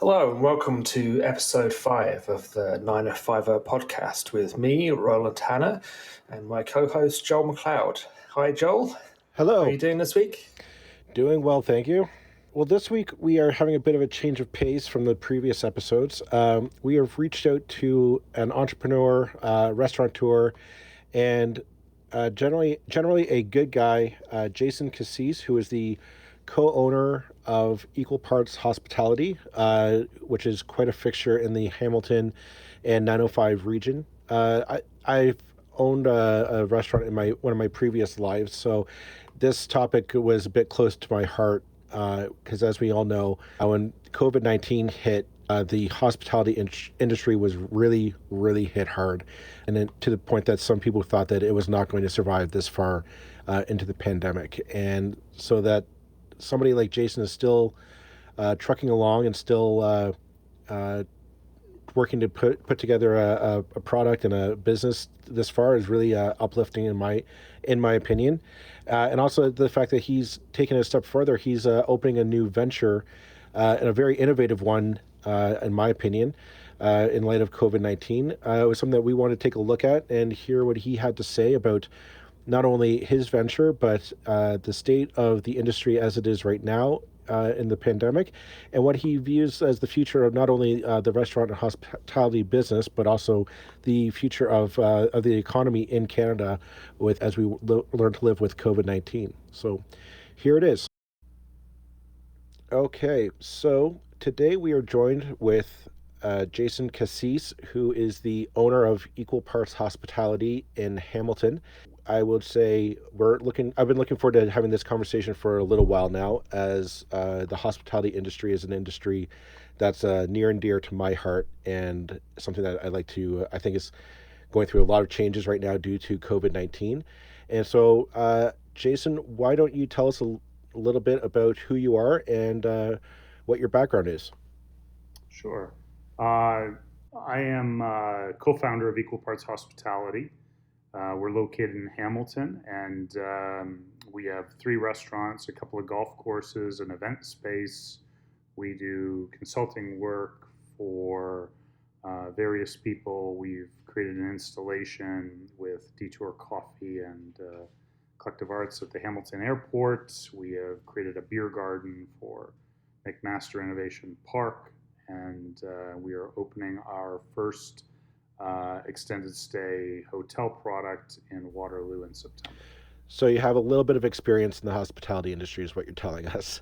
Hello and welcome to episode 5 of the 905 podcast with me, Roland Tanner, and my co-host Joel McLeod. Hi Joel, how are Hello. you doing this week? Doing well, thank you. Well, this week we are having a bit of a change of pace from the previous episodes. We have reached out to an entrepreneur, restaurateur, and generally a good guy, Jason Cassis, who is the co-owner of Equal Parts Hospitality, which is quite a fixture in the Hamilton and 905 region. I've owned a restaurant in one of my previous lives, so this topic was a bit close to my heart because, as we all know, when COVID-19 hit, the hospitality industry was really, really hit hard, and then to the point that some people thought that it was not going to survive this far into the pandemic. And so that somebody like Jason is still trucking along and still working to put together a product and a business this far is really uplifting in my opinion, and also the fact that he's taken it a step further. He's opening a new venture, and a very innovative one, in my opinion, in light of COVID-19. It was something that we wanted to take a look at and hear what he had to say about not only his venture, but the state of the industry as it is right now in the pandemic, and what he views as the future of not only the restaurant and hospitality business, but also the future of the economy in Canada as we learn to live with COVID-19. So here it is. Okay, so today we are joined with Jason Cassis, who is the owner of Equal Parts Hospitality in Hamilton. I would say I've been looking forward to having this conversation for a little while now, as the hospitality industry is an industry that's near and dear to my heart, and something that I think is going through a lot of changes right now due to COVID-19. And so, Jason, why don't you tell us a little bit about who you are and what your background is? Sure. Uh, I am co-founder of Equal Parts Hospitality. We're located in Hamilton, and we have 3 restaurants, a couple of golf courses, an event space. We do consulting work for various people. We've created an installation with Detour Coffee and Collective Arts at the Hamilton Airport. We have created a beer garden for McMaster Innovation Park, and we are opening our first extended stay hotel product in Waterloo in September. So you have a little bit of experience in the hospitality industry, is what you're telling us.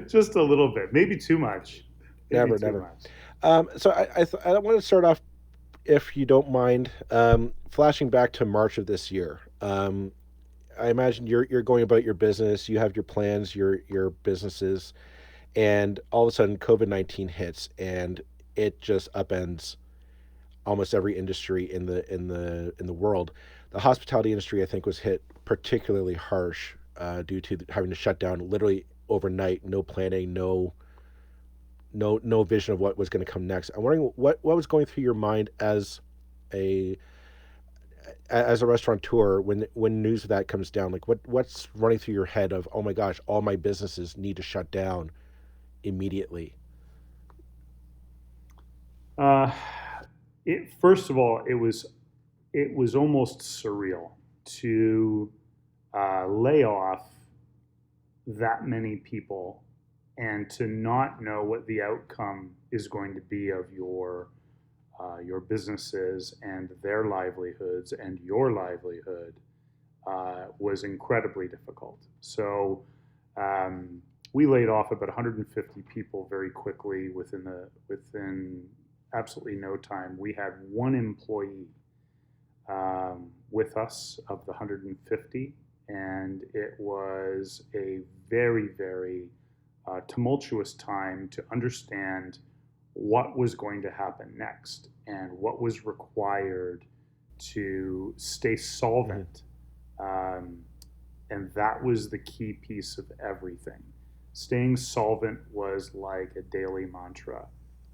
Just a little bit, maybe too much. Maybe Never, too never. much. I want to start off, if you don't mind, flashing back to March of this year. I imagine you're going about your business, you have your plans, your businesses, and all of a sudden COVID-19 hits, and it just upends almost every industry in the world. The hospitality industry, I think, was hit particularly harsh due to having to shut down literally overnight, no planning, no vision of what was going to come next. I'm wondering what was going through your mind a as a restaurateur when news of that comes down. Like what's running through your head of, oh my gosh, all my businesses need to shut down immediately. Uh, First of all, it was almost surreal to lay off that many people and to not know what the outcome is going to be of your businesses and their livelihoods and your livelihood was incredibly difficult. So we laid off about 150 people very quickly within absolutely no time. We had one employee with us of the 150, and it was a very, very tumultuous time to understand what was going to happen next and what was required to stay solvent. Um, and that was the key piece of everything. Staying solvent was like a daily mantra.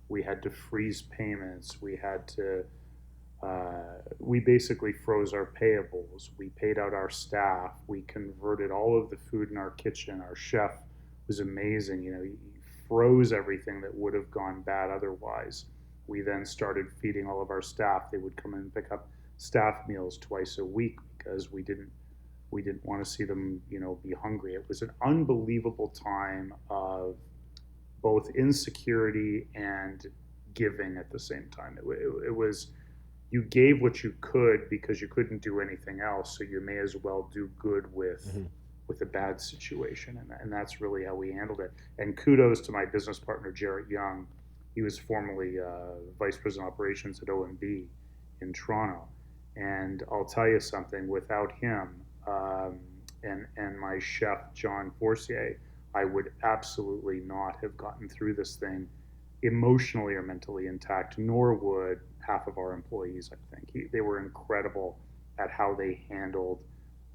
We had to freeze payments. We basically froze our payables. We paid out our staff. We converted all of the food in our kitchen. Our chef was amazing. He froze everything that would have gone bad otherwise. We then started feeding all of our staff. They would come in and pick up staff meals twice a week because we didn't want to see them, be hungry. It was an unbelievable time of both insecurity and giving at the same time. It was, you gave what you could because you couldn't do anything else, so you may as well do good with a bad situation, and that's really how we handled it. And kudos to my business partner Jarrett Young. He was formerly vice president of operations at OMB in Toronto, and I'll tell you something. Without him and my chef John Forcier, I would absolutely not have gotten through this thing emotionally or mentally intact, nor would half of our employees, I think. They were incredible at how they handled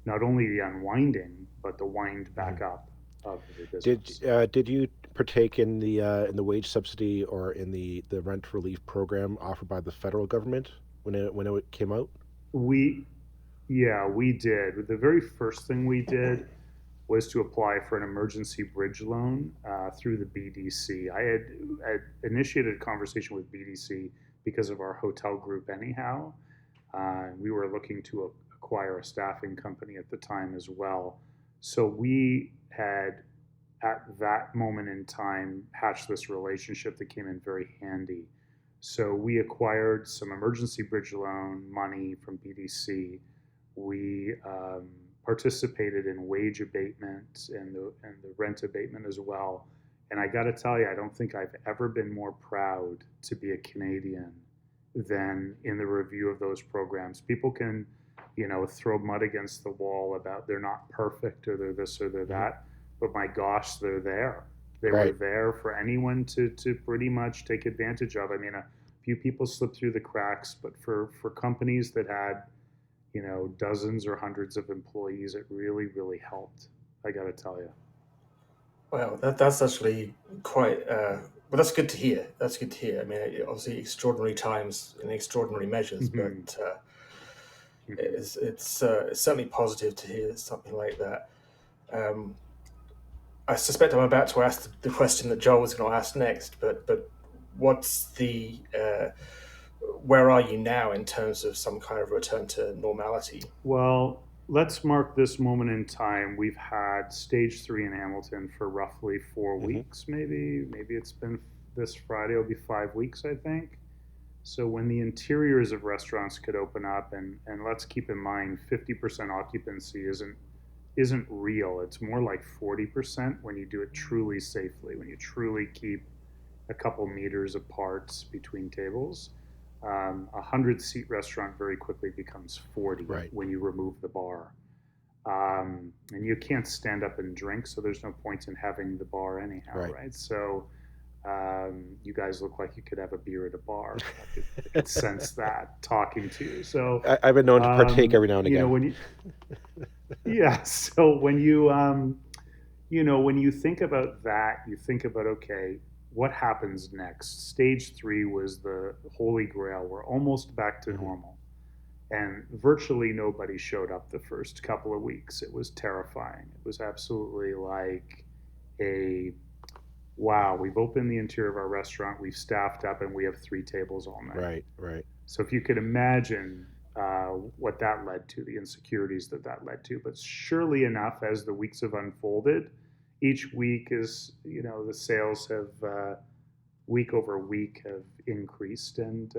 not only the unwinding, but the wind back up of the business. Did you partake in the wage subsidy or in the rent relief program offered by the federal government when it came out? We did. The very first thing we did was to apply for an emergency bridge loan through the BDC. I had initiated a conversation with BDC because of our hotel group anyhow. We were looking to acquire a staffing company at the time as well. So we had, at that moment in time, hatched this relationship that came in very handy. So we acquired some emergency bridge loan money from BDC. We participated in wage abatement and the rent abatement as well. And I got to tell you, I don't think I've ever been more proud to be a Canadian than in the review of those programs. People can, throw mud against the wall about they're not perfect or they're this or they're that, but my gosh, they're there. They were there for anyone to pretty much take advantage of. I mean, a few people slipped through the cracks, but for companies that had, dozens or hundreds of employees, it really, really helped. I got to tell you. Well, that's actually quite. Well, that's good to hear. That's good to hear. I mean, obviously, extraordinary times and extraordinary measures, but it's certainly positive to hear something like that. I suspect I'm about to ask the question that Joel was going to ask next, but what's the where are you now in terms of some kind of return to normality? Well, let's mark this moment in time. We've had stage 3 in Hamilton for roughly 4 weeks, maybe it's been this Friday, it'll be 5 weeks, I think. So when the interiors of restaurants could open up, and let's keep in mind 50% occupancy isn't real. It's more like 40% when you do it truly safely, when you truly keep a couple meters apart between tables. 100-seat restaurant very quickly becomes 40 when you remove the bar. And you can't stand up and drink, so there's no point in having the bar anyhow, right? So you guys look like you could have a beer at a bar. I could sense that talking to you. So I've been known to partake every now and again. So when you when you think about that, you think about, okay, what happens next? Stage 3 was the holy grail. We're almost back to normal. And virtually nobody showed up the first couple of weeks. It was terrifying. It was absolutely like wow, we've opened the interior of our restaurant, we've staffed up, and we have 3 tables all night. Right. So if you could imagine what that led to, the insecurities that led to. But surely enough, as the weeks have unfolded, each week is, the sales have week over week have increased, and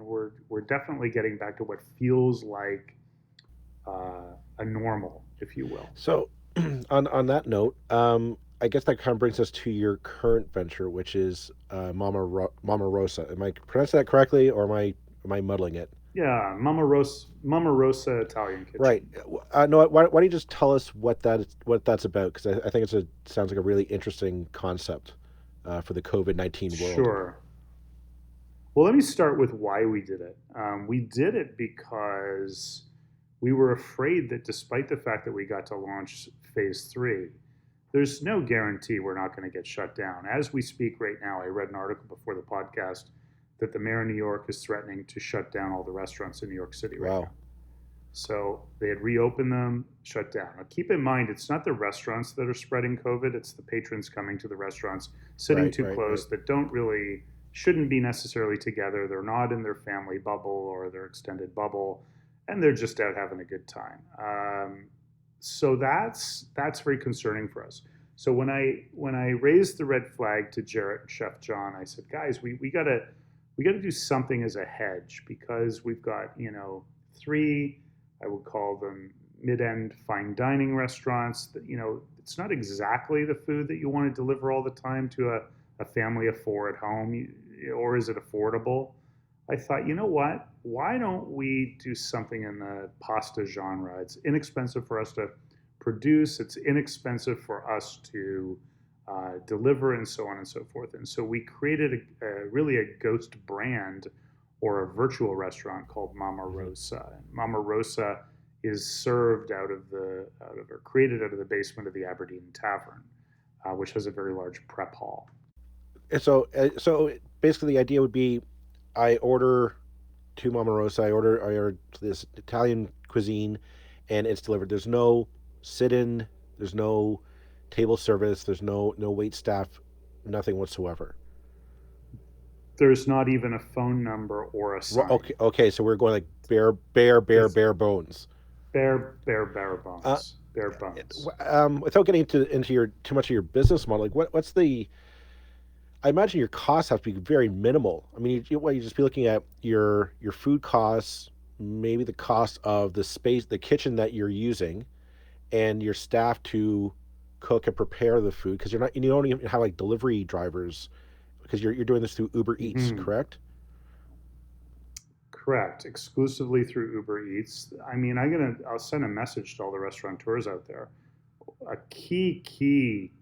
we're definitely getting back to what feels like a normal, if you will. So, on that note, I guess that kind of brings us to your current venture, which is Mama Rosa. Am I pronouncing that correctly, or am I muddling it? Yeah, Mama Rosa Italian Kitchen. Right. No. Why don't you just tell us what that's about? Because I think sounds like a really interesting concept for the COVID-19 world. Sure. Well, let me start with why we did it. We did it because we were afraid that, despite the fact that we got to launch phase 3, there's no guarantee we're not going to get shut down. As we speak right now, I read an article before the podcast that the mayor of New York is threatening to shut down all the restaurants in New York City right now. So they had reopened them, shut down. Now, keep in mind, it's not the restaurants that are spreading COVID, it's the patrons coming to the restaurants, sitting Right, too right, right. close, that don't really, shouldn't be necessarily together. They're not in their family bubble or their extended bubble, and they're just out having a good time. So that's very concerning for us. So when I raised the red flag to Jarrett and Chef John, I said, guys, we gotta do something as a hedge, because we've got, three, I would call them mid-end fine dining restaurants that, it's not exactly the food that you want to deliver all the time to a family of four at home, or is it affordable? I thought, you know what? Why don't we do something in the pasta genre? It's inexpensive for us to produce, it's inexpensive for us to deliver, and so on and so forth. And so we created really a ghost brand, or a virtual restaurant called Mama Mhm. Rosa. And Mama Rosa is served or created out of the basement of the Aberdeen Tavern, which has a very large prep hall. And so basically, the idea would be, I order to Mama Rosa, I order this Italian cuisine, and it's delivered. There's no sit-in, there's no table service, there's no wait staff, nothing whatsoever. There's not even a phone number or a sign. Okay, okay, so we're going like It's bare bones. bare Uh, bones, bare bones. Without getting into your too much of your business model, like what's the? I imagine your costs have to be very minimal. I mean, you just be looking at your food costs, maybe the cost of the space, the kitchen that you're using, and your staff to cook and prepare the food, because you don't even have like delivery drivers, because you're doing this through Uber Eats, Hmm. correct? Correct, exclusively through Uber Eats. I mean, I'll send a message to all the restaurateurs out there. A key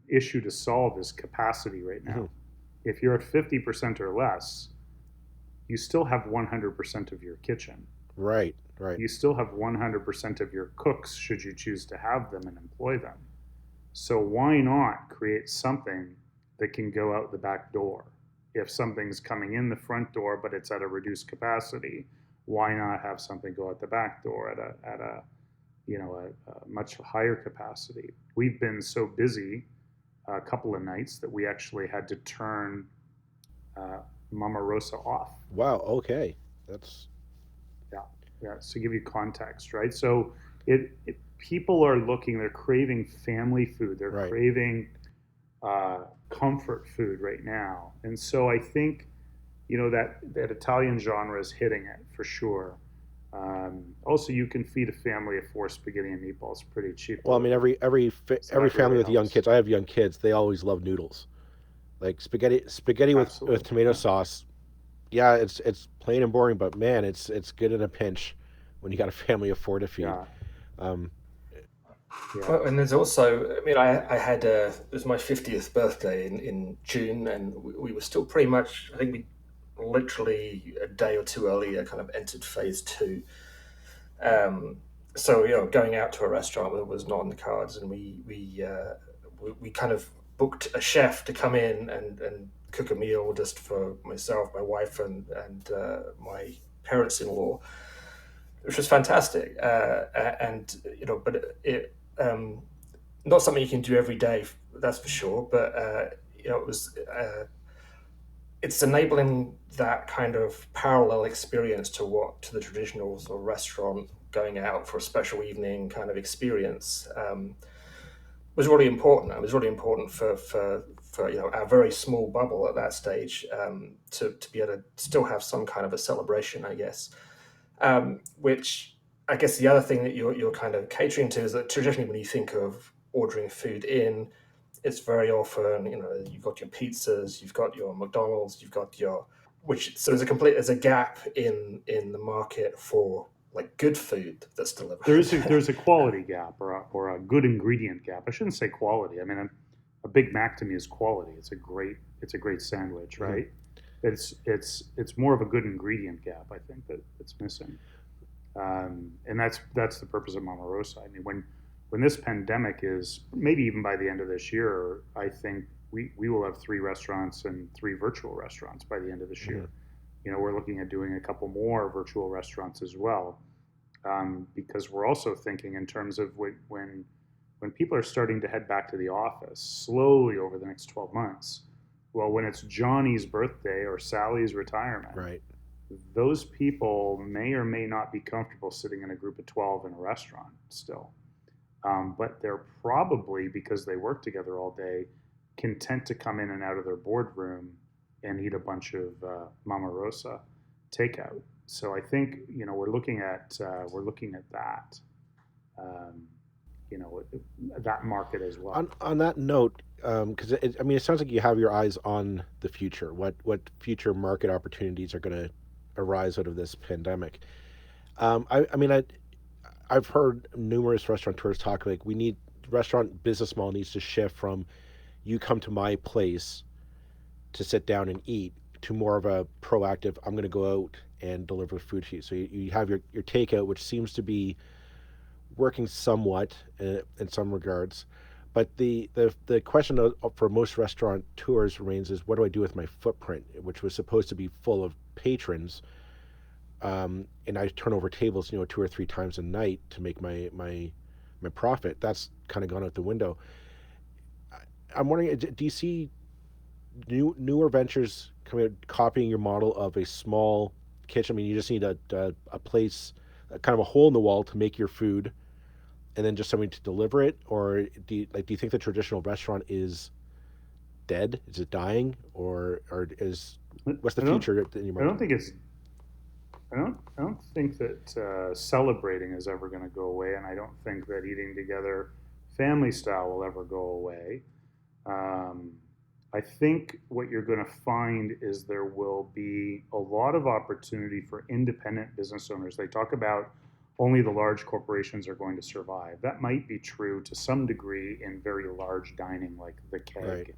issue to solve is capacity right Hmm. now. If you're at 50% or less, you still have 100% of your kitchen. Right, right. You still have 100% of your cooks, should you choose to have them and employ them. So why not create something that can go out the back door? If something's coming in the front door but it's at a reduced capacity, why not have something go out the back door at a much higher capacity? We've been so busy a couple of nights that we actually had to turn uh, Mama Rosa off. Wow. Okay, that's Yeah, yeah. So give you context, right? So people are looking, they're craving family food, they're right. craving comfort food right now, and so I think that Italian genre is hitting it for sure. Also, you can feed a family of four spaghetti and meatballs pretty Well, I mean, cheaply, every so every that family really with young helps. kids. I have young kids. They always love noodles, like spaghetti with Absolutely, tomato yeah, sauce. Yeah, it's plain and boring, but man, it's good in a pinch when you got a family of four to feed. yeah, Um, yeah. Well, and there's also, I mean, I had it was my 50th birthday in June, and we were still pretty much, I think we literally a day or two earlier kind of entered phase two. Um, so, going out to a restaurant was not on the cards, and we kind of booked a chef to come in and cook a meal just for myself, my wife, and my parents-in-law, which was fantastic. And but it not something you can do every day, that's for sure. But it was it's enabling that kind of parallel experience to the traditional sort of restaurant going out for a special evening kind of experience. Was really important. It was really important for our very small bubble at that stage, to be able to still have some kind of a celebration, I guess. Which I guess the other thing that you're kind of catering to is that traditionally when you think of ordering food in, it's very often, you've got your pizzas, you've got your McDonald's, you've got your which so there's a gap in the market for like good food that's delivered. There's a quality gap, or a good ingredient gap. I shouldn't say quality. I mean, a Big Mac to me is quality. It's a great sandwich, mhm. right? It's more of a good ingredient gap, I think, that's missing. And that's the purpose of Mama Rosa. I mean, when this pandemic is, maybe even by the end of this year, I think we will have three restaurants and three virtual restaurants by the end of this Mhm. year. We're looking at doing a couple more virtual restaurants as well. because we're also thinking in terms of when people are starting to head back to the office slowly over the next 12 months. Well, when it's Johnny's birthday or Sally's retirement, Right. those people may or may not be comfortable sitting in a group of 12 in a restaurant still. But they're probably, because they work together all day, content to come in and out of their boardroom and eat a bunch of Mama Rosa takeout. So I think we're looking at that, um, that market as well. On that note, because it sounds like you have your eyes on the future. What future market opportunities are going to arise out of this pandemic? I've heard numerous restaurateurs talk like we need restaurant business model needs to shift from you come to my place to sit down and eat to more of a proactive I'm going to go out and deliver food to you. So you have your takeout, which seems to be working somewhat in some regards. But the question for most restaurant tours remains is what do I do with my footprint, which was supposed to be full of patrons, and I turn over tables, 2 or 3 times a night to make my profit. That's kind of gone out the window. I'm wondering, do you see newer ventures coming out, copying your model of a small kitchen? I mean, you just need a place, kind of a hole in the wall to make your food, and then just somebody to deliver it, or do you think the traditional restaurant is dead? Is it dying, or is what's the I don't. future in your I mind? don't think it's. I don't think that celebrating is ever going to go away, and I don't think that eating together, family style, will ever go away. Um, I think what you're going to find is there will be a lot of opportunity for independent business owners. They talk about only the large corporations are going to survive. That might be true to some degree in very large dining like the Right. Keg,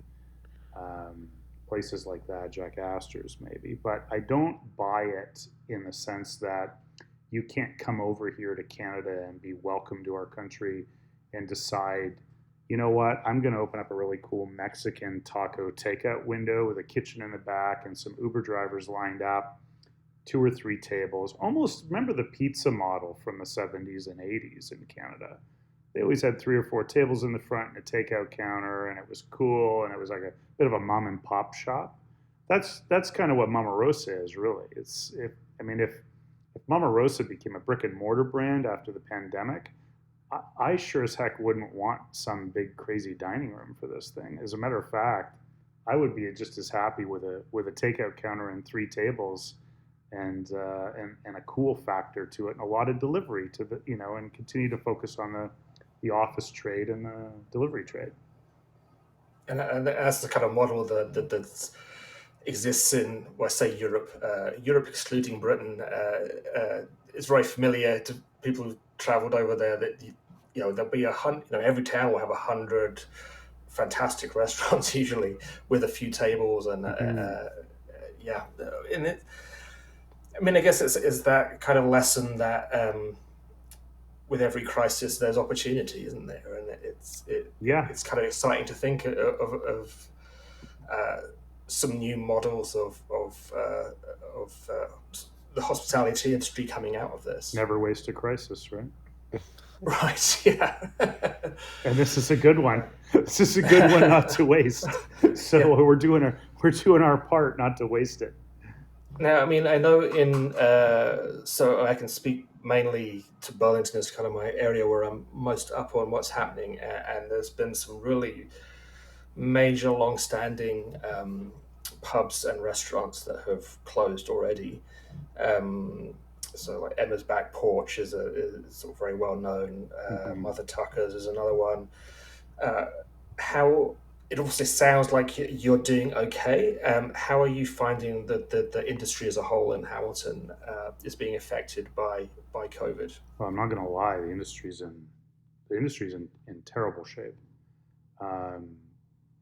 um, places like that, Jack Astor's maybe. But I don't buy it in the sense that you can't come over here to Canada and be welcome to our country and decide, you know what, I'm going to open up a really cool Mexican taco takeout window with a kitchen in the back and some Uber drivers lined up, 2 or 3 tables. Almost remember the pizza model from the 70s and 80s in Canada. They always had 3 or 4 tables in the front and a takeout counter, and it was cool, and it was like a bit of a mom and pop shop. That's kind of what Mama Rosa is really. It's if Mama Rosa became a brick and mortar brand after the pandemic, I sure as heck wouldn't want some big crazy dining room for this thing. As a matter of fact, I would be just as happy with a takeout counter and 3 tables, and a cool factor to it, and a lot of delivery to the and continue to focus on the office trade and the delivery trade. And that's the kind of model that exists in, well, say Europe. Europe, excluding Britain, is very familiar to people who travelled over there. That there'll be 100. Every town will have 100 fantastic restaurants, usually with a few tables, and Mm-hmm. yeah, and it. I mean, I guess it's that kind of lesson that with every crisis there's opportunity, isn't there? And Yeah, it's kind of exciting to think of uh, some new models of the hospitality industry coming out of this. never waste a crisis, right? Right? Yeah. And this is a good one. This is a good one not to waste. Yeah. So we're doing our part not to waste it. Now, I mean, I know so I can speak mainly to Burlington as kind of my area where I'm most up on what's happening, and there's been some really major, long-standing pubs and restaurants that have closed already. Um, so, like Emma's Back Porch is sort of very well known. Mm-hmm. Mother Tucker's is another one. Uh, how it also sounds like you're doing okay. How are you finding that the industry as a whole in Hamilton is being affected by COVID? Well, I'm not going to lie. The industry's in terrible shape. Um,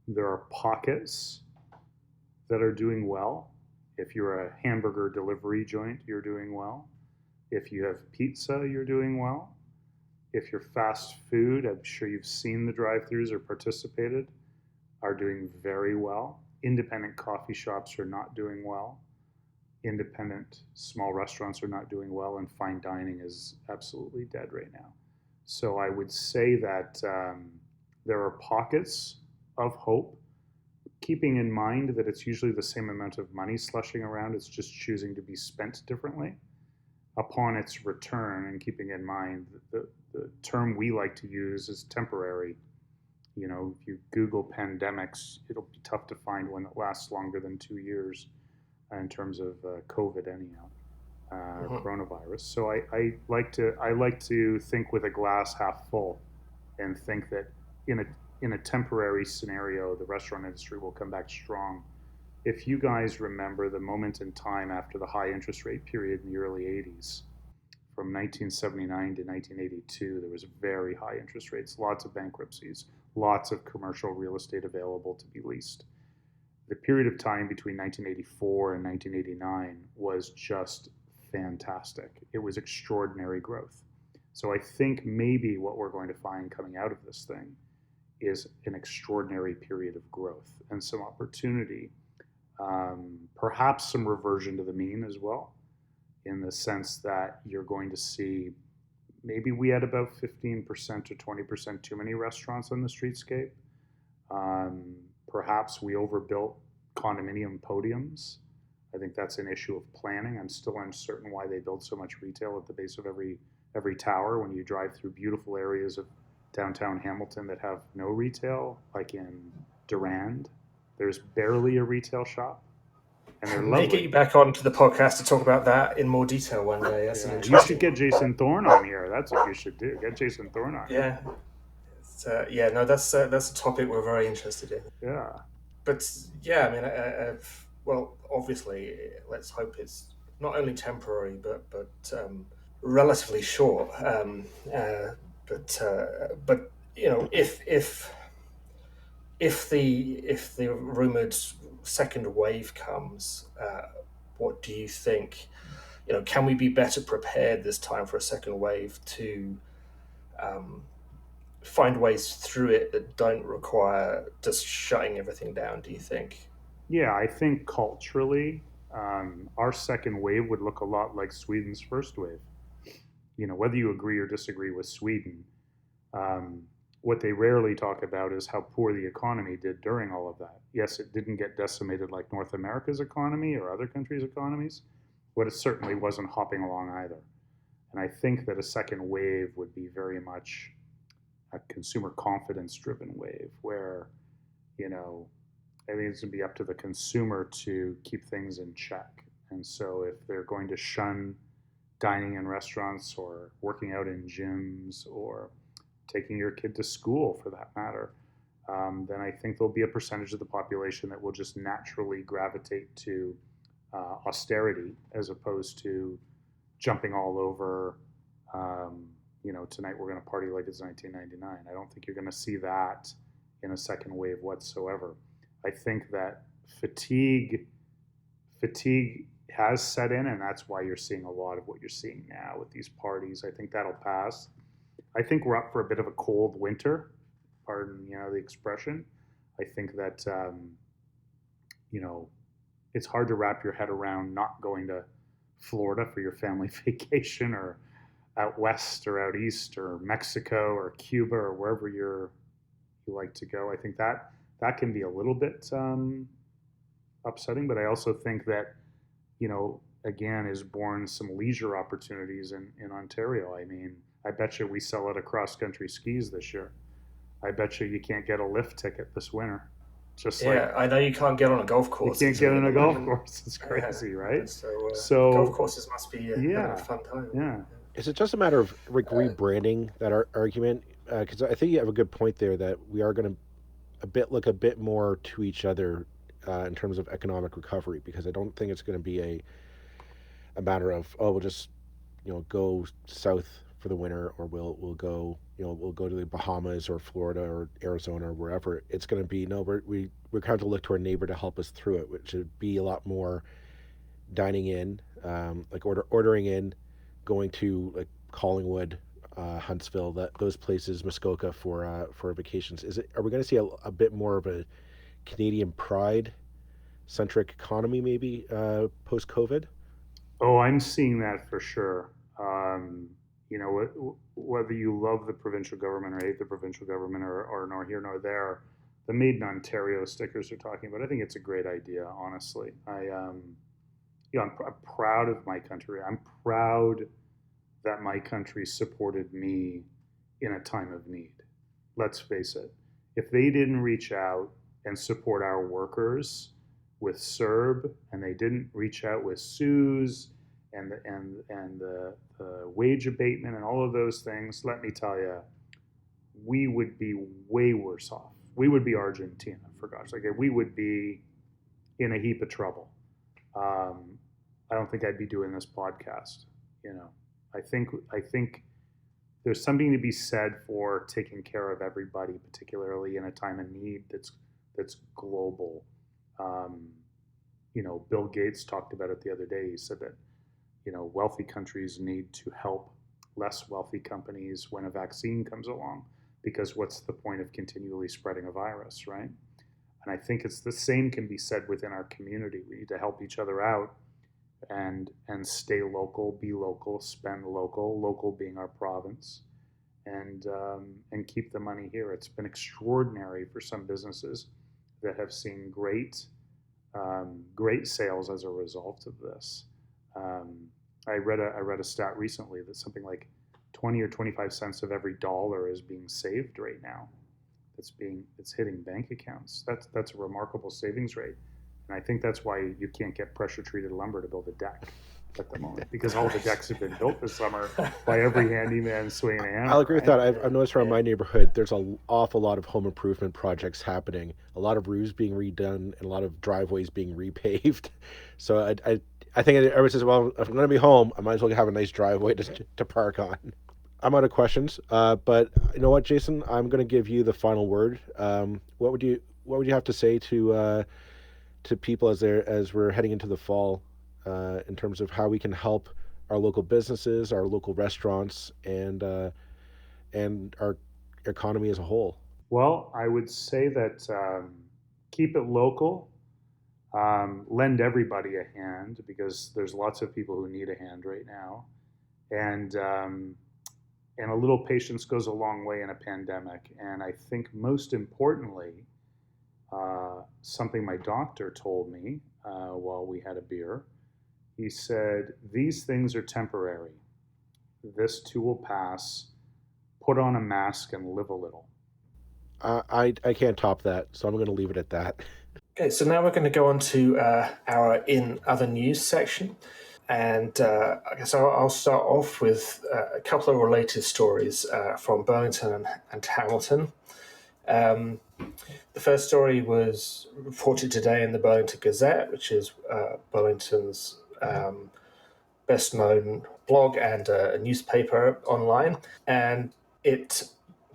there are pockets that are doing well. If you're a hamburger delivery joint, you're doing well. If you have pizza, you're doing well. If you're fast food, I'm sure you've seen the drive-throughs or participated, are doing very well. Independent coffee shops are not doing well. independent small restaurants are not doing well, and fine dining is absolutely dead right now. So I would say that there are pockets of hope, keeping in mind that it's usually the same amount of money slushing around. It's just choosing to be spent differently upon its return, and keeping in mind that the term we like to use is temporary. You know, if you Google pandemics, it'll be tough to find one that lasts longer than 2 years in terms of COVID, anyhow, Mhm. coronavirus. So I like to think with a glass half full, and think that in a in a temporary scenario, the restaurant industry will come back strong. If you guys remember the moment in time after the high interest rate period in the early 80s, from 1979 to 1982, there was very high interest rates, lots of bankruptcies, lots of commercial real estate available to be leased. The period of time between 1984 and 1989 was just fantastic. It was extraordinary growth. So I think maybe what we're going to find coming out of this thing is an extraordinary period of growth and some opportunity, perhaps some reversion to the mean as well, in the sense that you're going to see maybe we had about 15% or 20% too many restaurants on the streetscape. Um, Perhaps we overbuilt condominium podiums. I think that's an issue of planning. I'm still uncertain why they build so much retail at the base of every tower when you drive through beautiful areas of downtown Hamilton that have no retail, like in Durand. There's barely a retail shop, and they're May get lovely. you back onto the podcast to talk about that in more detail one day. That's an Yeah, you should interesting get one. Jason Thorne on here. That's what you should do. Get Jason Thorne on here. Yeah, yeah, no, that's a topic we're very interested in. Yeah. But yeah, I mean, well, obviously, let's hope it's not only temporary, but relatively short. But you know, if the rumored second wave comes, what do you think? You know, can we be better prepared this time for a second wave to um, find ways through it that don't require just shutting everything down? Do you think? Yeah, I think culturally, our second wave would look a lot like Sweden's first wave. You know, whether you agree or disagree with Sweden, um, what they rarely talk about is how poor the economy did during all of that. Yes, it didn't get decimated like North America's economy or other countries' economies, but it certainly wasn't hopping along either. And I think that a second wave would be very much a consumer confidence driven wave where, you know, I think it's going to be up to the consumer to keep things in check. And so if they're going to shun dining in restaurants or working out in gyms or taking your kid to school for that matter, then I think there'll be a percentage of the population that will just naturally gravitate to austerity as opposed to jumping all over. You know, tonight we're going to party like it's 1999. I don't think you're going to see that in a second wave whatsoever. I think that fatigue has set in, and that's why you're seeing a lot of what you're seeing now with these parties. I think that'll pass. I think we're up for a bit of a cold winter. Pardon, the expression. I think that you know it's hard to wrap your head around not going to Florida for your family vacation, or out west or out east or Mexico or Cuba or wherever you like to go. I think that can be a little bit upsetting, but I also think that again is born some leisure opportunities in Ontario. I mean, I bet you we sell out of cross country skis this year. I bet you can't get a lift ticket this winter. Just like Yeah, I know you can't get on a golf you course can't get easily at on the a golf moment. course. It's crazy, right? So golf So courses must be having a yeah, fun time. yeah, Is it just a matter of like rebranding that argument? Because I think you have a good point there that we are going to look a bit more to each other in terms of economic recovery. Because I don't think it's going to be a matter of, oh, we'll just go south for the winter, or we'll go we'll go to the Bahamas or Florida or Arizona or wherever. It's going to be, no, we're going to look to our neighbor to help us through it, which would be a lot more dining in, like ordering in, going to like Collingwood, Huntsville, those places, Muskoka for vacations. Are we going to see a bit more of a Canadian pride centric economy, maybe post COVID? Oh, I'm seeing that for sure. You know, whether you love the provincial government or hate the provincial government, or nor here nor there, the Made in Ontario stickers are talking about. I think it's a great idea, honestly. I'm proud of my country. I'm proud that my country supported me in a time of need. Let's face it. If they didn't reach out and support our workers with CERB, and they didn't reach out with CEWS and the wage abatement and all of those things, let me tell you, we would be way worse off. We would be Argentina, for gosh sake. We would be in a heap of trouble. Um, I don't think I'd be doing this podcast. You know, I think there's something to be said for taking care of everybody, particularly in a time of need that's global. Um, you know, Bill Gates talked about it the other day. He said that, you know, wealthy countries need to help less wealthy companies when a vaccine comes along, because what's the point of continually spreading a virus, right? And I think it's the same can be said within our community. We need to help each other out and stay local, be local, spend local, local being our province, and keep the money here. It's been extraordinary for some businesses that have seen great sales as a result of this. Um, I read a stat recently that something like 20 or 25 cents of every dollar is being saved right now. It's hitting bank accounts. That's a remarkable savings rate, and I think that's why you can't get pressure treated lumber to build a deck at the moment, because all the decks have been built this summer by every handyman swinging a I'll hammer, agree with right? that. I've noticed around my neighborhood, there's an awful lot of home improvement projects happening. A lot of roofs being redone and a lot of driveways being repaved. So I think everyone says, well, if I'm going to be home, I might as well have a nice driveway to park on. I'm out of questions, but you know what, Jason? I'm going to give you the final word. What would you have to say to people as we're heading into the fall, in terms of how we can help our local businesses, our local restaurants, and our economy as a whole? Well, I would say that keep it local. Lend everybody a hand, because there's lots of people who need a hand right now, and and a little patience goes a long way in a pandemic. And I think most importantly, something my doctor told me while we had a beer. He said, "These things are temporary. This too will pass. Put on a mask and live a little." I can't top that, so I'm going to leave it at that. Okay, so now we're going to go on to our In Other News section. And I guess I'll start off with a couple of related stories from Burlington and Hamilton. The first story was reported today in the Burlington Gazette, which is Burlington's best known blog and a newspaper online. And it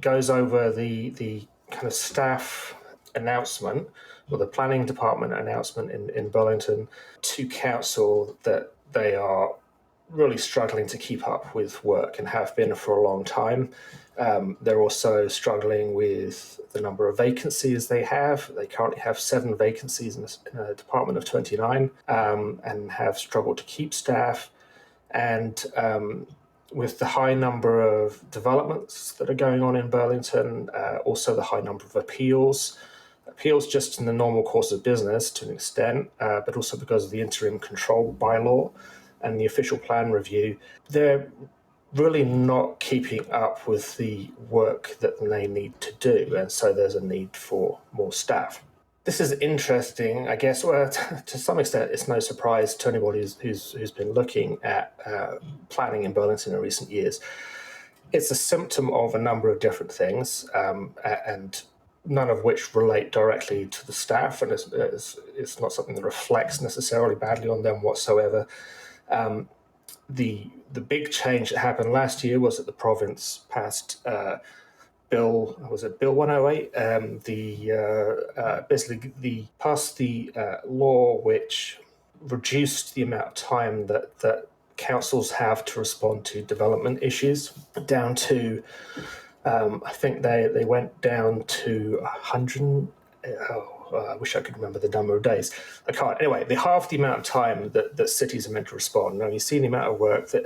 goes over the kind of staff announcement, or the planning department announcement in Burlington to council, that they are really struggling to keep up with work and have been for a long time. They're also struggling with the number of vacancies they have. They currently have 7 vacancies in a department of 29, and have struggled to keep staff. And with the high number of developments that are going on in Burlington, also the high number of appeals just in the normal course of business to an extent, but also because of the interim control bylaw and the official plan review, they're really not keeping up with the work that they need to do. And so there's a need for more staff. This is interesting, I guess. Well, to some extent, it's no surprise to anybody who's been looking at planning in Burlington in recent years. It's a symptom of a number of different things, and none of which relate directly to the staff, and it's not something that reflects necessarily badly on them whatsoever. The big change that happened last year was that the province passed Bill 108, passed the law which reduced the amount of time that councils have to respond to development issues down to, I think they went down to 100. I wish I could remember the number of days. I can't. Anyway, the half the amount of time that cities are meant to respond. Now, you see the amount of work that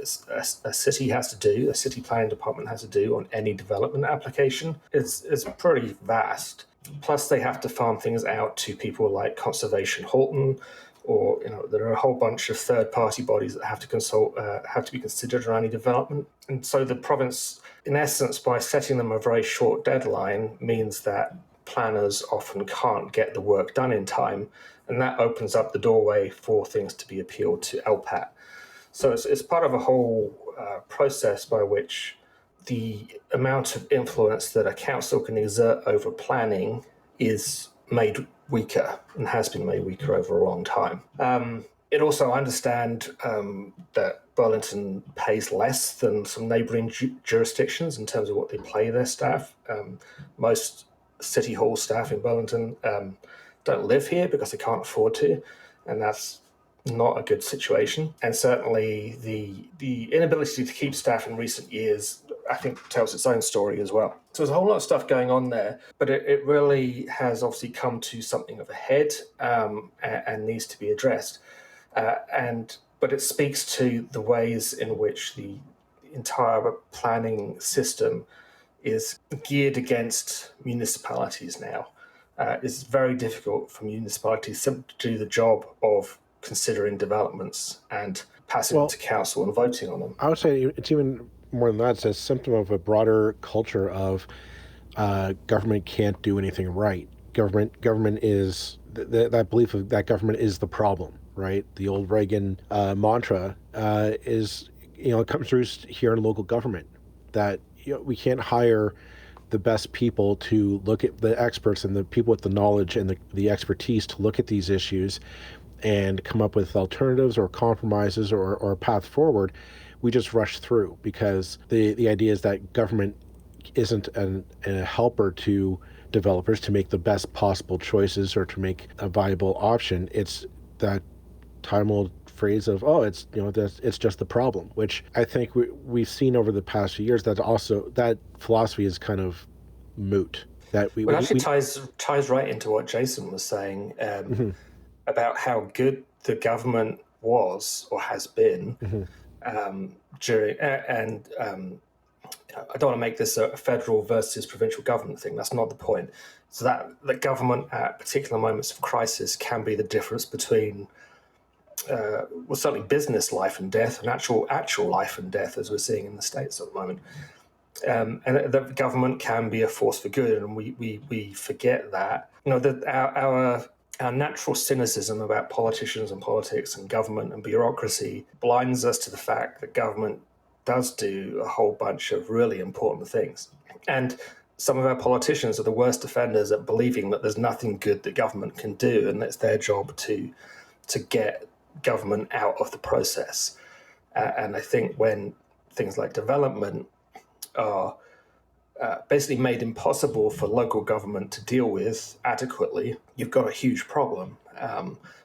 a city has to do, a city planning department has to do on any development application. It's pretty vast. Plus, they have to farm things out to people like Conservation Halton, or there are a whole bunch of third-party bodies that have to be considered around any development. And so the province, in essence, by setting them a very short deadline, means that planners often can't get the work done in time, and that opens up the doorway for things to be appealed to LPAT. So it's part of a whole process by which the amount of influence that a council can exert over planning is made weaker and has been made weaker over a long time. It also, I understand that Burlington pays less than some neighbouring jurisdictions in terms of what they pay their staff. Most City Hall staff in Burlington don't live here because they can't afford to, and that's not a good situation. And certainly the inability to keep staff in recent years, I think, tells its own story as well. So there's a whole lot of stuff going on there, but it really has obviously come to something of a head and needs to be addressed. But it speaks to the ways in which the entire planning system is geared against municipalities now. It's very difficult for municipalities simply to do the job of considering developments and passing them to council and voting on them. I would say it's even more than that. It's a symptom of a broader culture of government can't do anything right. Government is that belief of that government is the problem, right? The old Reagan mantra is, it comes through here in local government, that we can't hire the best people to look at the experts and the people with the knowledge and the expertise to look at these issues and come up with alternatives or compromises or a path forward. We just rush through because the idea is that government isn't a helper to developers to make the best possible choices or to make a viable option. It's that time-old phrase of, it's just the problem, which I think we've seen over the past few years that also that philosophy is kind of moot. That it actually ties right into what Jason was saying about how good the government was or has been during I don't want to make this a federal versus provincial government thing. That's not the point. So that the government at particular moments of crisis can be the difference between certainly business life and death and actual life and death, as we're seeing in the States at the moment. And the government can be a force for good, and we forget that. That our natural cynicism about politicians and politics and government and bureaucracy blinds us to the fact that government does do a whole bunch of really important things. And some of our politicians are the worst offenders at believing that there's nothing good that government can do, and it's their job to get government out of the process. And I think when things like development are basically made impossible for local government to deal with adequately, you've got a huge problem,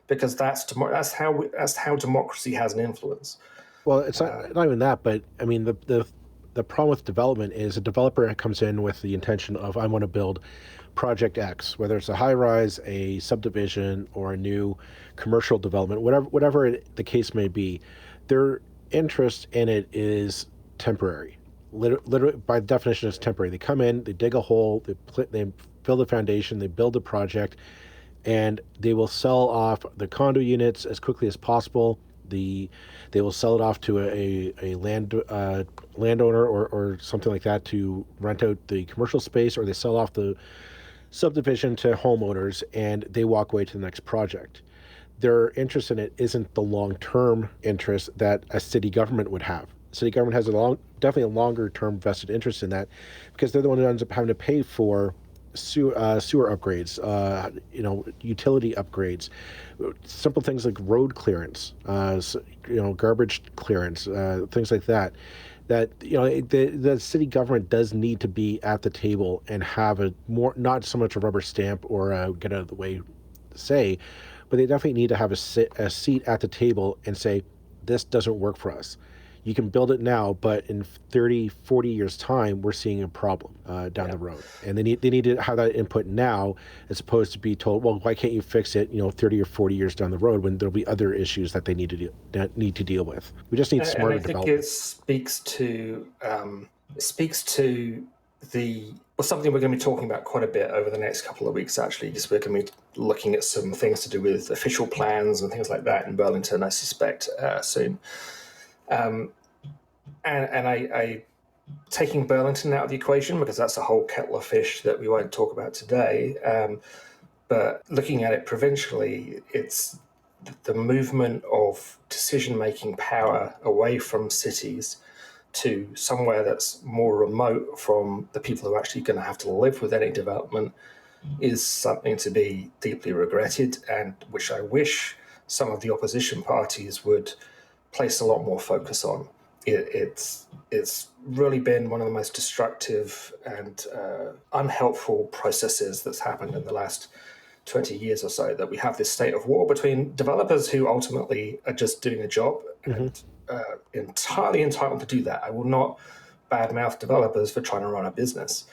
because that's how democracy has an influence. Well, it's not even that, but I mean the problem with development is a developer comes in with the intention of, I want to build project X, whether it's a high rise, a subdivision, or a new commercial development, whatever the case may be. Their interest in it is temporary. Literally, by definition, it's temporary. They come in, they dig a hole, they fill the foundation, they build the project, and they will sell off the condo units as quickly as possible. They will sell it off to a landowner or something like that to rent out the commercial space, or they sell off the subdivision to homeowners, and they walk away to the next project. Their interest in it isn't the long-term interest that a city government would have. City government has definitely a longer-term vested interest in that, because they're the one who ends up having to pay for sewer upgrades, utility upgrades, simple things like road clearance, garbage clearance, things like that. That the city government does need to be at the table and have not so much a rubber stamp or a get out of the way say, but they definitely need to have a seat at the table and say, this doesn't work for us. you can build it now, but in 30, 40 years time, we're seeing a problem down Yeah. the road. And they need to have that input now, as opposed to be told, well, why can't you fix it, 30 or 40 years down the road, when there'll be other issues that they need to deal with. We just need And smarter I think development. it speaks to something we're going to be talking about quite a bit over the next couple of weeks, actually, because we're going to be looking at some things to do with official plans and things like that in Burlington, I suspect, soon. And I taking Burlington out of the equation, because that's a whole kettle of fish that we won't talk about today. But looking at it provincially, it's the movement of decision-making power away from cities to somewhere that's more remote from the people who are actually going to have to live with any development is something to be deeply regretted, and which I wish some of the opposition parties would place a lot more focus on. It's really been one of the most destructive and unhelpful processes that's happened in the last 20 years or so, that we have this state of war between developers who ultimately are just doing a job and entirely entitled to do that. I will not badmouth developers for trying to run a business.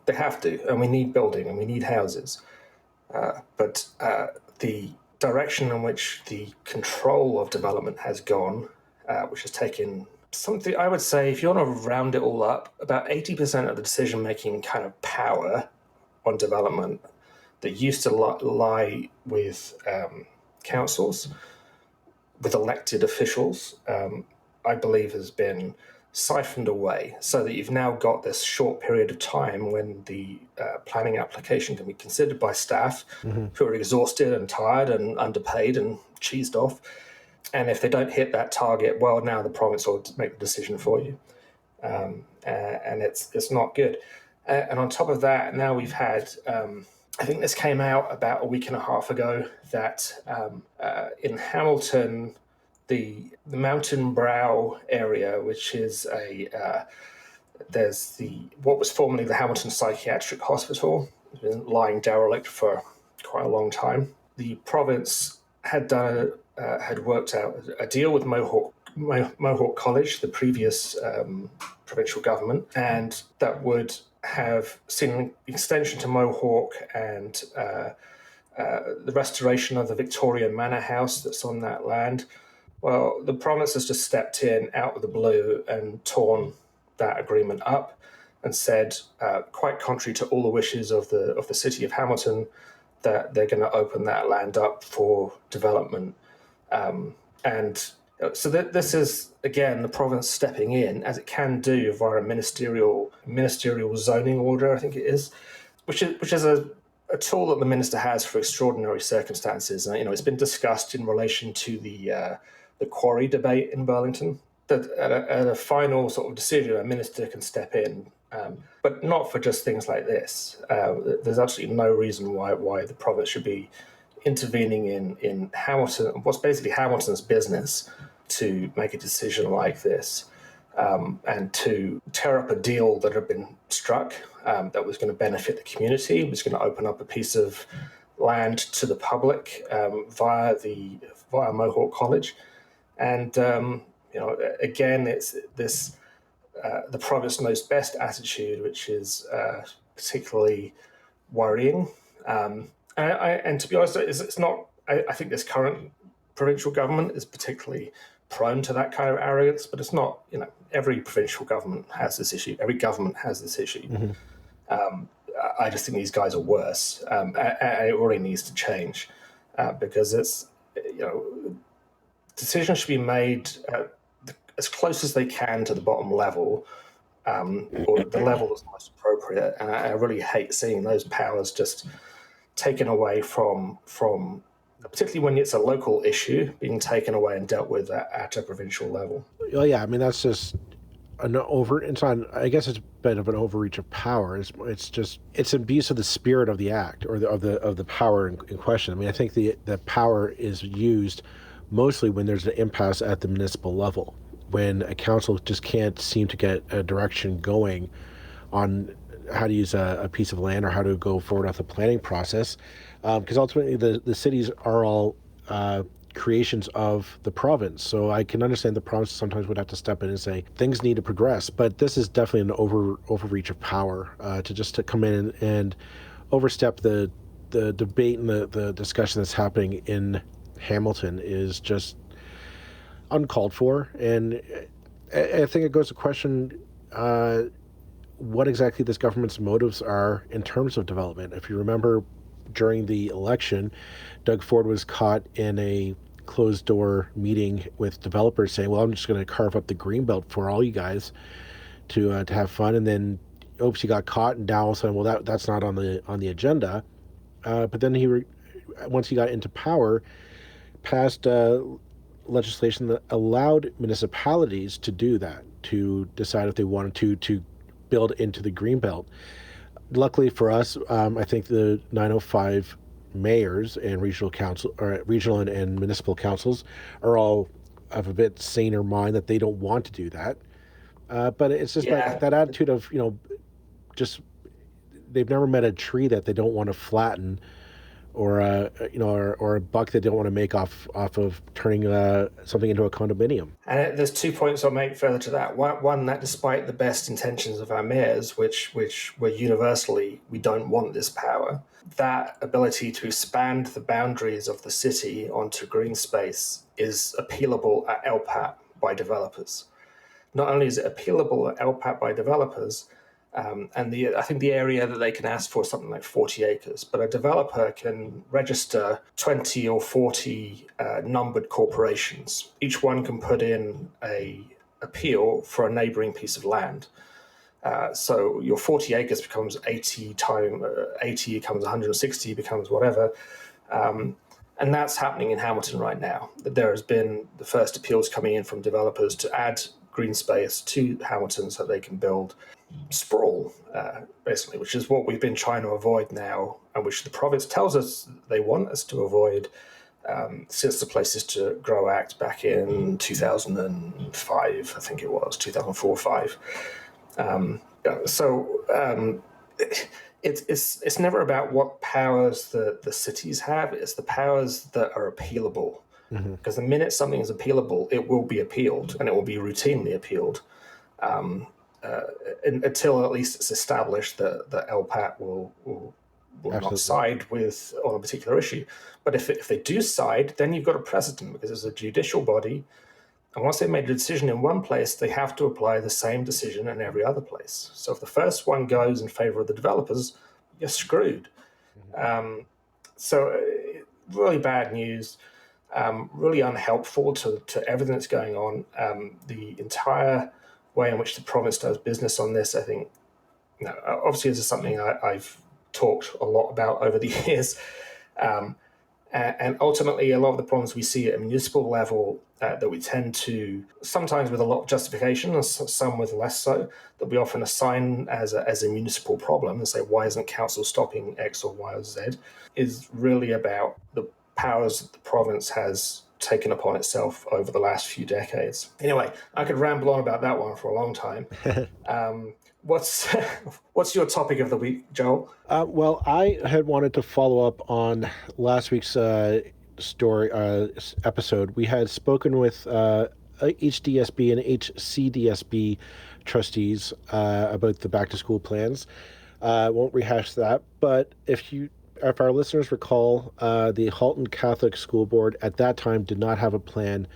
They have to, and we need building and we need houses. But the direction in which the control of development has gone, which has taken something, I would say, if you want to round it all up, about 80% of the decision-making kind of power on development that used to lie with councils, with elected officials, I believe has been siphoned away, so that you've now got this short period of time when the planning application can be considered by staff who are exhausted and tired and underpaid and cheesed off. And if they don't hit that target, well, now the province will make the decision for you. And it's not good. And on top of that, now we've had, I think this came out about a week and a half ago, that in Hamilton, the Mountain Brow area, which is there's what was formerly the Hamilton Psychiatric Hospital, it's been lying derelict for quite a long time. The province had worked out a deal with Mohawk College, the previous provincial government, and that would have seen an extension to Mohawk and the restoration of the Victorian Manor House that's on that land. Well, the province has just stepped in out of the blue and torn that agreement up and said, quite contrary to all the wishes of the city of Hamilton, that they're going to open that land up for development. And so this is, again, the province stepping in, as it can do via a ministerial zoning order, I think it is, which is a tool that the minister has for extraordinary circumstances. It's been discussed in relation to the quarry debate in Burlington, that at a final sort of decision, a minister can step in, but not for just things like this. There's absolutely no reason why the province should be intervening in Hamilton, what's basically Hamilton's business, to make a decision like this, and to tear up a deal that had been struck that was going to benefit the community, was going to open up a piece of land to the public via Mohawk College. And again, it's this the province knows best attitude, which is particularly worrying. And to be honest, it's not. I think this current provincial government is particularly prone to that kind of arrogance, but it's not. Every provincial government has this issue. Every government has this issue. I just think these guys are worse, and it really needs to change because it's decisions should be made as close as they can to the bottom level, or the level that's most appropriate. And I really hate seeing those powers just taken away from particularly when it's a local issue, being taken away and dealt with at a provincial level. Well, yeah, I mean, that's just I guess it's a bit of an overreach of power. It's abuse of the spirit of the act, or of the power in question. I mean, I think the power is used mostly when there's an impasse at the municipal level, when a council just can't seem to get a direction going on how to use a piece of land or how to go forward with the planning process, because ultimately the cities are all creations of the province. So I can understand the province sometimes would have to step in and say things need to progress, but this is definitely an overreach of power to come in and overstep the debate and the discussion that's happening in Hamilton is just uncalled for. And I think it goes to question what exactly this government's motives are in terms of development. If you remember, during the election, Doug Ford was caught in a closed door meeting with developers saying, well, I'm just going to carve up the greenbelt for all you guys to have fun. And then, oops, he got caught, and now all of a sudden, well, that's not on the agenda. But then once he got into power, passed legislation that allowed municipalities to do that, to decide if they wanted to build into the greenbelt. Luckily for us, I think the 905 mayors and regional and municipal councils are all of a bit saner mind that they don't want to do that. But it's just Yeah, that attitude of, just they've never met a tree that they don't want to flatten, or or a buck they don't want to make off of turning something into a condominium. and there's 2 points I'll make further to that. One, that despite the best intentions of our mayors, which were universally, we don't want this power, that ability to expand the boundaries of the city onto green space is appealable at LPAT by developers. Not only is it appealable at LPAT by developers, and I think the area that they can ask for is something like 40 acres, but a developer can register 20 or 40 numbered corporations. Each one can put in a appeal for a neighboring piece of land. So your 40 acres becomes 80 becomes 160, becomes whatever. And that's happening in Hamilton right now. There has been the first appeals coming in from developers to add green space to Hamilton so they can build sprawl, basically, which is what we've been trying to avoid now, and which the province tells us they want us to avoid since the Places to Grow Act back in 2005, I think it was, 2004-5. It's never about what powers the cities have, it's the powers that are appealable. Mm-hmm. Because the minute something is appealable, it will be appealed, and it will be routinely appealed. Until at least it's established that LPAT will not side with on a particular issue. But if they do side, then you've got a precedent, because it's a judicial body, and once they've made a decision in one place, they have to apply the same decision in every other place. So if the first one goes in favor of the developers, you're screwed. So really bad news. Really unhelpful to everything that's going on. The entire way in which the province does business on this, I think, obviously this is something I've talked a lot about over the years. And ultimately, a lot of the problems we see at a municipal level that we tend to, sometimes with a lot of justification, and some with less so, that we often assign as a municipal problem and say, why isn't council stopping X or Y or Z, is really about the powers that the province has taken upon itself over the last few decades. Anyway, I could ramble on about that one for a long time. What's your topic of the week, Joel? Well, I had wanted to follow up on last week's story episode. We had spoken with HDSB and HCDSB trustees about the back to school plans. I won't rehash that, but if our listeners recall, the Halton Catholic School Board at that time did not have a plan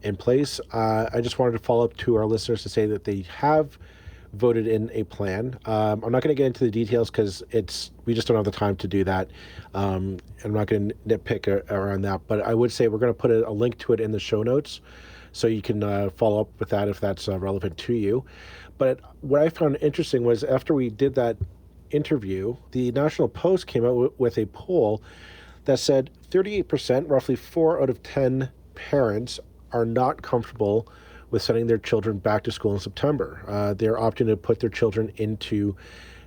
in place. I just wanted to follow up to our listeners to say that they have voted in a plan. I'm not going to get into the details because we just don't have the time to do that. I'm not going to nitpick around that, but I would say we're going to put a link to it in the show notes so you can follow up with that if that's relevant to you. But what I found interesting was after we did that interview, the National Post came out with a poll that said 38%, roughly 4 out of 10 parents, are not comfortable with sending their children back to school in September. They're opting to put their children into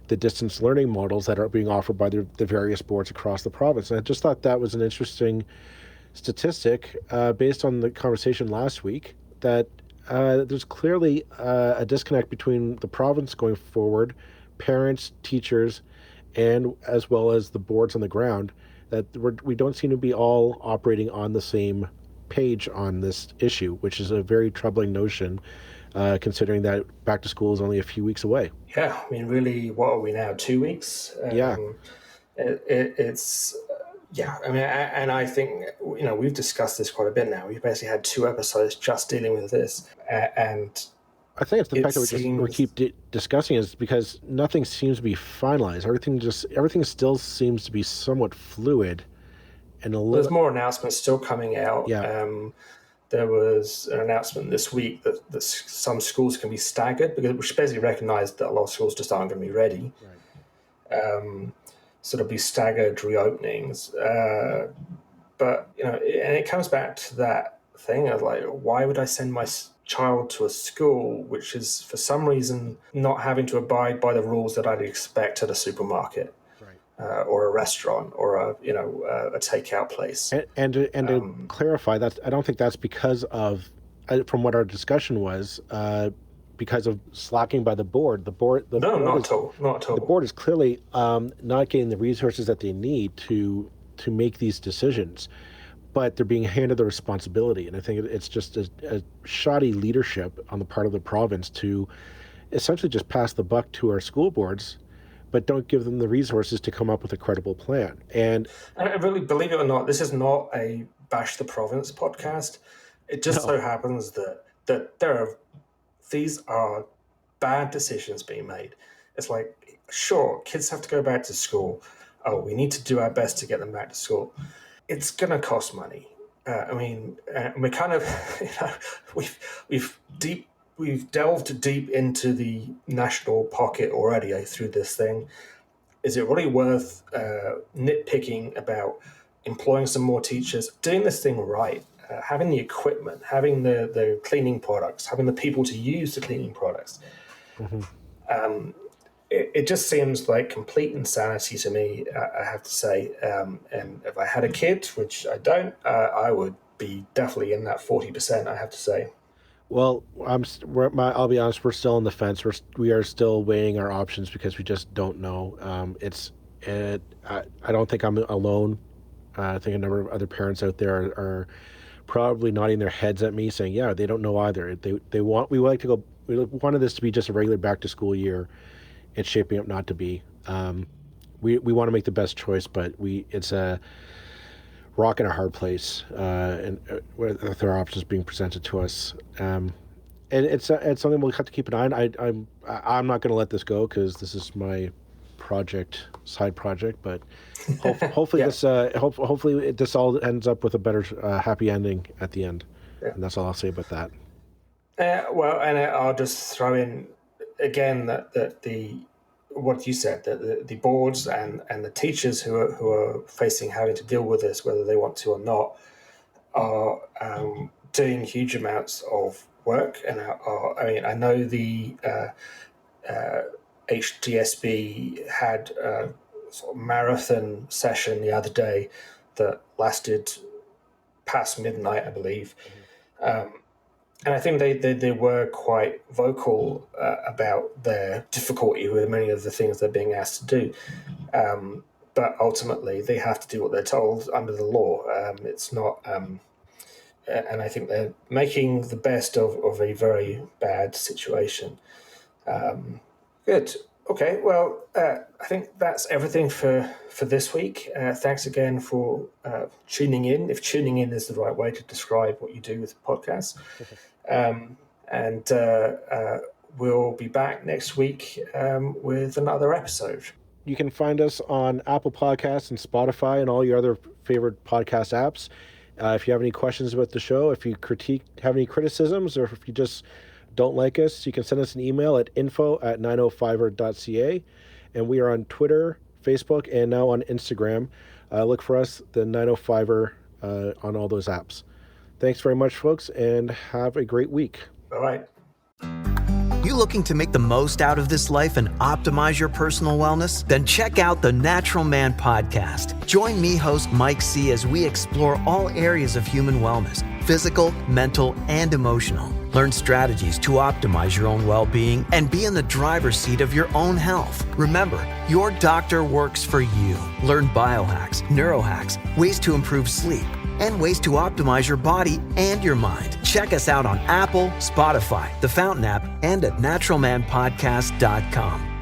the distance learning models that are being offered by the various boards across the province. And I just thought that was an interesting statistic based on the conversation last week, that there's clearly a disconnect between the province going forward, parents, teachers, and as well as the boards on the ground, that we don't seem to be all operating on the same page on this issue, which is a very troubling notion, considering that back to school is only a few weeks away. Yeah, I mean, really, what are we now? 2 weeks? Yeah. It's yeah. I mean, and I think we've discussed this quite a bit now. We've basically had 2 episodes just dealing with this, and I think it's the fact that we keep discussing is because nothing seems to be finalized. Everything still seems to be somewhat fluid, and there's more announcements still coming out. Yeah. There was an announcement this week that some schools can be staggered, which basically recognised that a lot of schools just aren't going to be ready. Right. So there'll be staggered reopenings. But, and it comes back to that thing of like, why would I send my child to a school which is for some reason not having to abide by the rules that I'd expect at a supermarket? Or a restaurant, or a takeout place. And to clarify, that I don't think that's because of, from what our discussion was, because of slacking by the board. Not at all. The board is clearly not getting the resources that they need to make these decisions, but they're being handed the responsibility. And I think it's just a shoddy leadership on the part of the province to essentially just pass the buck to our school boards, but don't give them the resources to come up with a credible plan. And I really, believe it or not, this is not a bash the province podcast. It just so happens that these are bad decisions being made. It's like, sure, kids have to go back to school. Oh, we need to do our best to get them back to school. It's going to cost money. We're kind of, we've delved deep into the national pocket already through this thing. Is it really worth nitpicking about employing some more teachers, doing this thing right, having the equipment, having the cleaning products, having the people to use the cleaning products? Mm-hmm. It just seems like complete insanity to me, I have to say. And if I had a kid, which I don't, I would be definitely in that 40%, I have to say. Well, I'll be honest. We're still on the fence. We are still weighing our options because we just don't know. I don't think I'm alone. I think a number of other parents out there are probably nodding their heads at me, saying, "Yeah, they don't know either. We wanted this to be just a regular back to school year. It's shaping up not to be. We want to make the best choice, but it's a rock in a hard place, and with our options being presented to us, and it's something we'll have to keep an eye on. I'm not going to let this go because this is my side project, but hopefully hopefully this all ends up with a better happy ending at the end, and that's all I'll say about that. I'll just throw in again that what you said, that the boards and the teachers who are having to deal with this, whether they want to or not, are doing huge amounts of work. And I know the HDSB had a sort of marathon session the other day that lasted past midnight, I believe. And I think they were quite vocal about their difficulty with many of the things they're being asked to do. But ultimately, they have to do what they're told under the law. It's not... and I think they're making the best of a very bad situation. Good. Okay, well, I think that's everything for this week. Thanks again for tuning in, if tuning in is the right way to describe what you do with podcasts. And we'll be back next week with another episode. You can find us on Apple Podcasts and Spotify and all your other favorite podcast apps. If you have any questions about the show, if you have any criticisms, or if you just don't like us, you can send us an email at info@905er.ca. And we are on Twitter, Facebook, and now on Instagram. Look for us, the 905er, on all those apps. Thanks very much, folks, and have a great week. Bye-bye. You looking to make the most out of this life and optimize your personal wellness? Then check out the Natural Man Podcast. Join me, host Mike C., as we explore all areas of human wellness, physical, mental, and emotional. Learn strategies to optimize your own well-being and be in the driver's seat of your own health. Remember, your doctor works for you. Learn biohacks, neurohacks, ways to improve sleep, and ways to optimize your body and your mind. Check us out on Apple, Spotify, the Fountain app, and at naturalmanpodcast.com.